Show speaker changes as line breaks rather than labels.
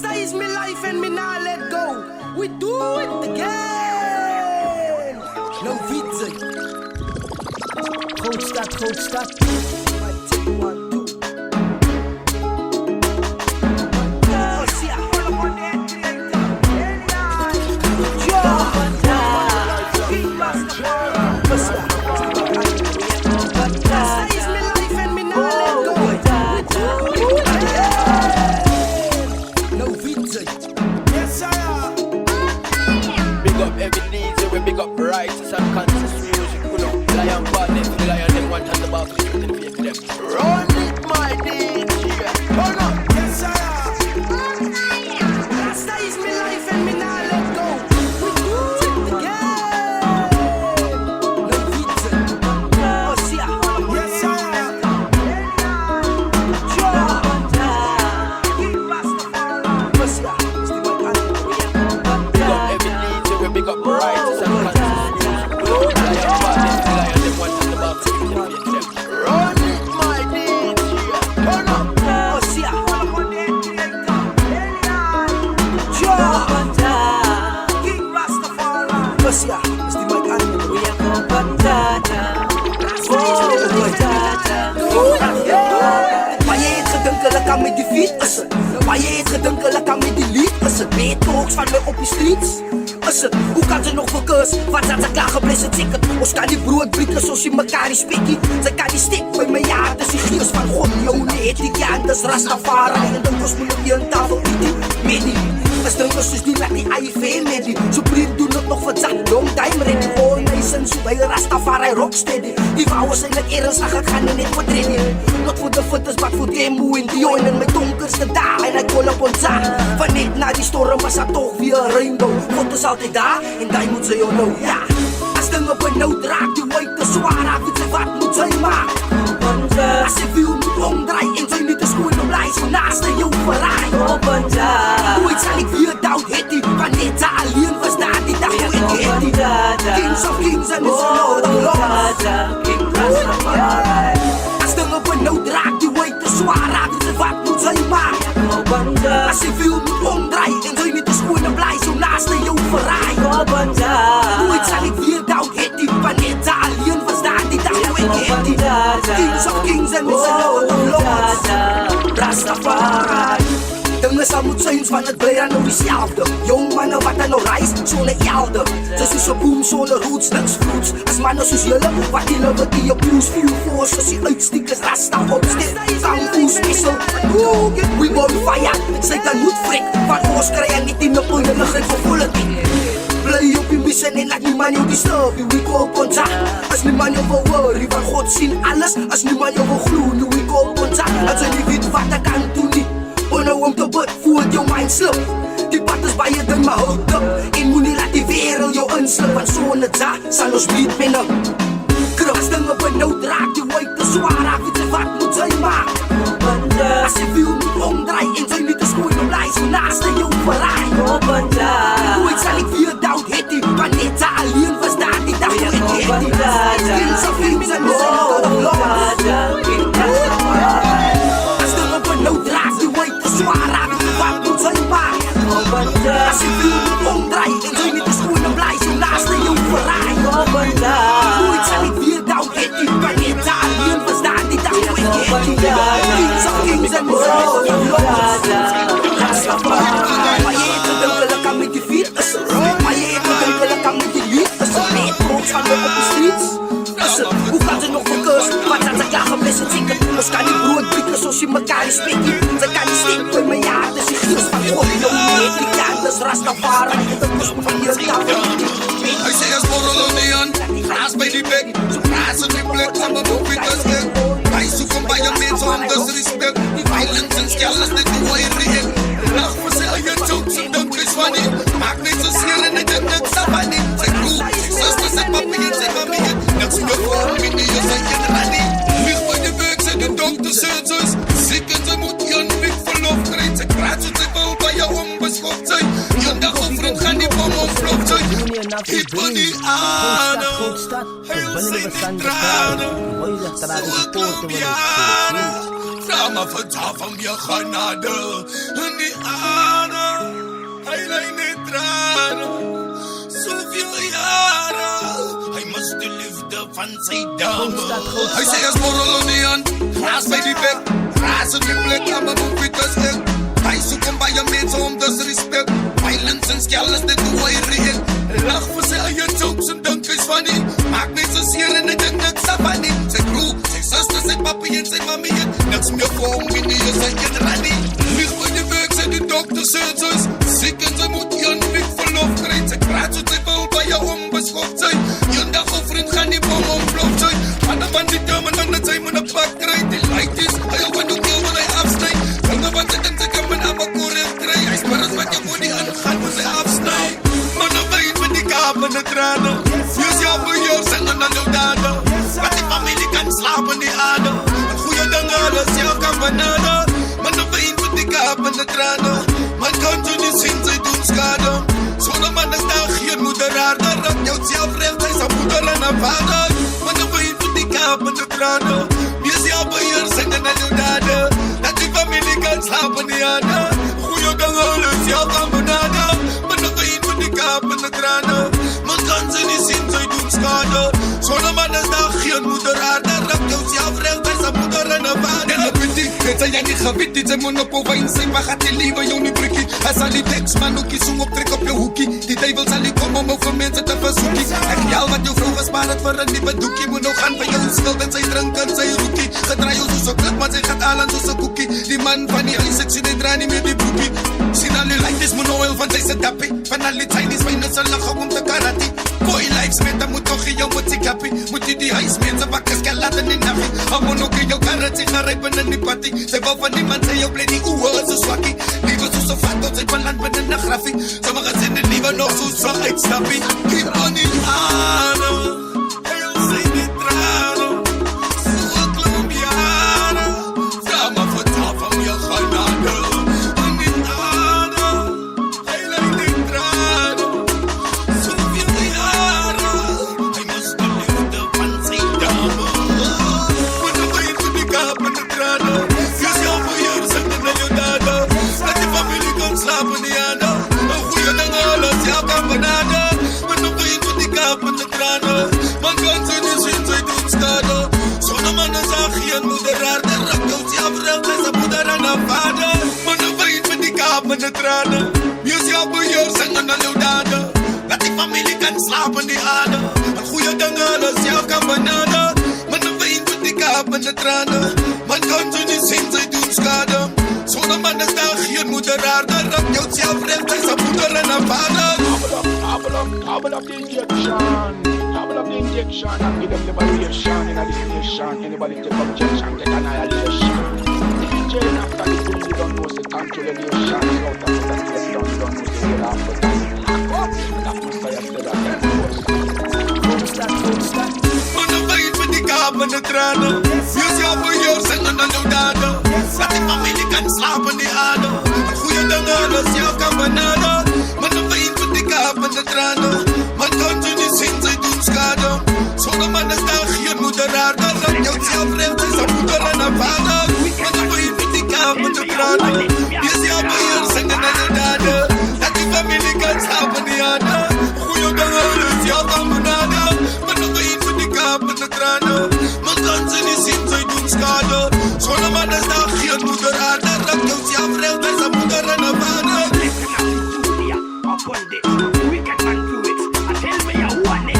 Rasta is me life and me not let go. We do it again. No widzę. Grootstad.
Big up righteous and conscious music, you know. Lion bad, them lion, them want to about to shoot and fake them. Run it, my DJ. Turn up. Yes, sir.
Rasta is me life and me not let go. We do it again. No widzę.
Yes, sir. Big up every DJ, we big up righteous and conscious.
Kan met die feet is het. Maar je heeft gedunken, dat kan met die lied is het. Weet talks van mij op die streets is het. Hoe kan ze nog focus? Wat zijn ze klaar geblesseerd ticket? Ons kan die brood brieken zoals je mekaar is spekkie. Ze kan die stik bij mijn jaar, dus die geels van God. Yo, nee, die kan dus Rastafari. En dan kost me op je een tafel, die medi. Als drinkers dus die laat die IV medi. Zo priet doen het nog wat zat, long time ready. All nations, zo bij Rastafari rocksteady. Die vrouwen zijn het ernstig, ik ga niet wat rennen. Not voor de footers, but voor de moe in die en mijn donkerste dagen en hij kon op ons aan. Van net na die storm was dat toch weer een rainbow. God is altijd daar en daar moet ze jou know, ja. Als dingen benauwd raakt, die white te zwaar af, weet ze wat moet zij maken. Als ze wil moet omdraaien en zij niet de schoen om lijst van naast de jou verraaien. Ooit zal ik weer dood hitty, van net ze alleen was daar die dag hoe ik hitty. Kings of kings en is een lord of lords. Als dingen benauwd raakt, die white te zwaar af, weet ze wat moet zij maken. Als je wil moet omdraaien en zij niet de schoen om lijst zo naast de jou verraaien. Ooit zal ik weer dood hitty, van net ze alleen was daar die dag hoe ik hitty. Kings of kings en is een lord of lords. Rastafari. Dingen zal moet zijn van het brein nou diezelfde. Jong mannen wat er nou reist, zo'n elde. Ze is zo boom, zo'n roots, niks fruits. Als mannen zoals jullie, wat die leven die op nieuws vuur voor. Zoals die uitstiekers, rasta opstik. Kampoes, wissel, we on fire. Zij dan moet frik, van ons krijgen niet in de onderliggen voor het ding. Blij op je mission en laat niemand jou disturben. We koop ons aan. Als niemand jou wil worry, van God zien alles. Als niemand jou wil gloeien, we koop ons aan. Als je niet weet wat ik kan doen niet. Nou om te bid voelt jou mind slip. Die pad is bij je ding maar houd op. En moet niet laat die wereld jou inslip. Want zo'n het za, zal ons niet minnen. Als dingen benauwd raakt, die white te zwaar af, weet je wat moet zij maken. Als je wil moet omdraaien en zij niet de schoen om lijst van naast de jou verraaien. Ooit zal ik weer dood hitty, maar net ze alleen was daar die dag hoe ik hitty. Kings of kings en is een lord of lords. Als dingen benauwd raakt, die white te zwaar af, weet je wat moet zij maken. Als je wil moet omdraaien en zij niet de schoen om lijst van naast de jou verraaien. Ooit zal ik weer dood hitty, maar net ze alleen was daar die dag hoe ik hitty. Kings of kings en is een lord of lords. Maar je hebt gedunken, dat kan met die vier is het. Maar je hebt gedunken, dat kan met die lied is het. Met drugs van me op de streets is het. Hoe kan ze nog focus? Wat zijn ze klaar geblesseerd ticket? Ons kan die brood brieken zoals je mekaar is spekkie. Ze kan die stik bij mijn jaar, dus die geels van God. Yo, nee, die kan dus Rastafari. Dat moest me van je tafel.
Hij zei als borrel op de hand, graas bij die bek. Zo graas in die plek, van mijn boek in de stek. Wij zoeken bij je mensen onder respect. Violence en skills, dit doen wij reëel. Lach verzeel je jokes en dank is van niet. Maak niet zo scheel en ik heb niks aan van niet. Zeg goed, zusters en papier, zeg maar meer. Dat zie je voor me niet, je zei je er niet. Licht bij de werk zijn de dokters en zus. Ziek en ze moet je niet verlof krijgen. Ze praat zo, ze wil bij jou onbeschoft zijn. Je dag op vriend gaan die bom ontploft zijn. Ik wil niet adem. Heel zijn die tranen. Colombianen. Drama vertaal van je genade. En die adem, hij lijkt niet tranen. Zoveel jaren, hij mist de liefde van zijn dame. Hij zei als borrel niet aan, graas bij die bek. Graas in die plek, aan mijn moed als ik. Hij zoekt bij je mensen om disrespect. Violence en skjal is dit hoe hij reëel. Lach voor zijn eigen jokes en dank is van nie. Maak niet zozeer en ik denk niks af van nie. Zijn broer, zijn zuster, zijn papi en zijn mami en niks meer voor hom en nie, zijn kinderen nie. Licht van je werk zijn de dokters en zo's. Ziek en zij moet je een week verlof krijgen. Zij praat zo, zij wil bij jou onbeschoft zijn. Je dag of vriend gaan die bom ontploft zijn. Hadden van die dame dan dat zij me een pak krijgt. Die lijkt is, hij ook van de keel wil hij afsnijden. Jongen wat zit en zij kan mijn allemaal korrel krijgen. Hij spart wat je voor die aangaan moet hij afsnijden. Maar dan weet met die kaap en de tranen. Use jouw beheer, zingen aan jouw daden. Wat die familie kan slapen die adem. Een goede ding alles, jou kan bananen. Maar dan weet met die kaap en de tranen. Man kan je niet zien, zij doen schade. Zo'n man is daar geen moeder haar. Dan raakt jou zelf recht, hij is een moeder en een vader. Maar dan weet met die kaap en de tranen. Use jouw beheer, zingen aan jouw daden. Dat die familie kan slapen die adem. Goeie ding alles, jou kan bananen. Maar dan weet met die kaap en de tranen. Man kan ze niet zien, zij doen schade. Zo'n man is daar geen moeder haar. Dan raakt jou zelf recht, hij is een moeder en een vader. En op die, het zijn jij niet gewit, zijn monopool in zijn maar gaat die liever jou niet brikkie. Hij zal die tekst, man ook zoom op trek op je hoekie. Die duivel zal niet komen om over mensen te verzoeken. En jou wat jou vroeger spaar het voor een nieuwe doekie. Moet nog gaan van jou schuld en zij drinken, zij roekie. Gedraai jou zo kut, maar zij gaat al aan zo'n koekie. Die man van die ijsexie, die draai niet meer die broekie. Zien al die lijntjes, moet oil van deze dappie. Van al die Chinese wijnen, ze lachen om te karate. Boy lives met, dan moet toch in jou moet ik happy. Moet je die huis met, ze bakken skelaten in naffie. Hij moet ook in jou karate, gaan rijpen in die party. Zij wou van niemand, zij jou blij die oewe, zo zwakkie. Liever zo vat, tot zij beland met een grafie. Sommige zinnen liever nog zo uitstappie. Keep on in adem, heel zijn die tranen. Zo'n klomp jaren, drama vertaal van je genade. En die adem, hij lijkt die tranen. Zoveel jaren, hij moest de liefde van zijn dame. Maar dan weet je die kaap en de tranen. Use jouw beheer, zingen naar je daden. Dat die familie kan slapen die adem. Een goede ding alles, jou kan bananen. Maar dan weet je die kaap en de tranen. Man kan ze niet zien, zij doen schade. Zo'n man is aan geen moeder haar. Dan raakt jou zelf recht, hij is een moeder en een vader. Maar dan weet je die kaap en de tranen. Use jouw beheer, zingen naar jouw daden. Dat die familie kan slapen die adem. Een goede ding alles, jou kan bananen. Maar dan weet je die kaap en de tranen. Man kan ze niet zien, zij doen schade. Zo'n man is daar geen moeder haar. Dan raakt jou zelf recht, hij is een moeder en een vader.
Gobble up the injection. Gobble up the injection and give them liberation in this nation. Anybody take objection, take annihilation. DJ after the thing you don't know, say control the nation. Out of that place you don't know, say we're after that. That Messiah said that.
Maar dan weet met die kaap en de tranen. Use jouw beheer, zingen aan jouw daden. Dat die familie kan slapen die adem. Een goede ding alles, jou kan bananen. Maar dan weet met die kaap en de tranen. Man kan je niet zien, zij doen schade. Zo'n man is daar geen moeder haar. Dan raakt jou zelf recht, hij is een moeder en een vader. Maar dan weet met die kaap en de tranen. Use jouw beheer, zingen aan jouw daden. Dat die familie kan slapen die adem. Goeie ding alles, jou kan bananen. Maar dan weet met die kaap en de tranen. Man kan ze niet zien, zij doen schade. Zo'n man is daar geen moeder haar. Dan raakt jou zelf recht, hij is een moeder en een vader.
Listen up, Julia, up on this. Wicked man do it. I tell me you want it.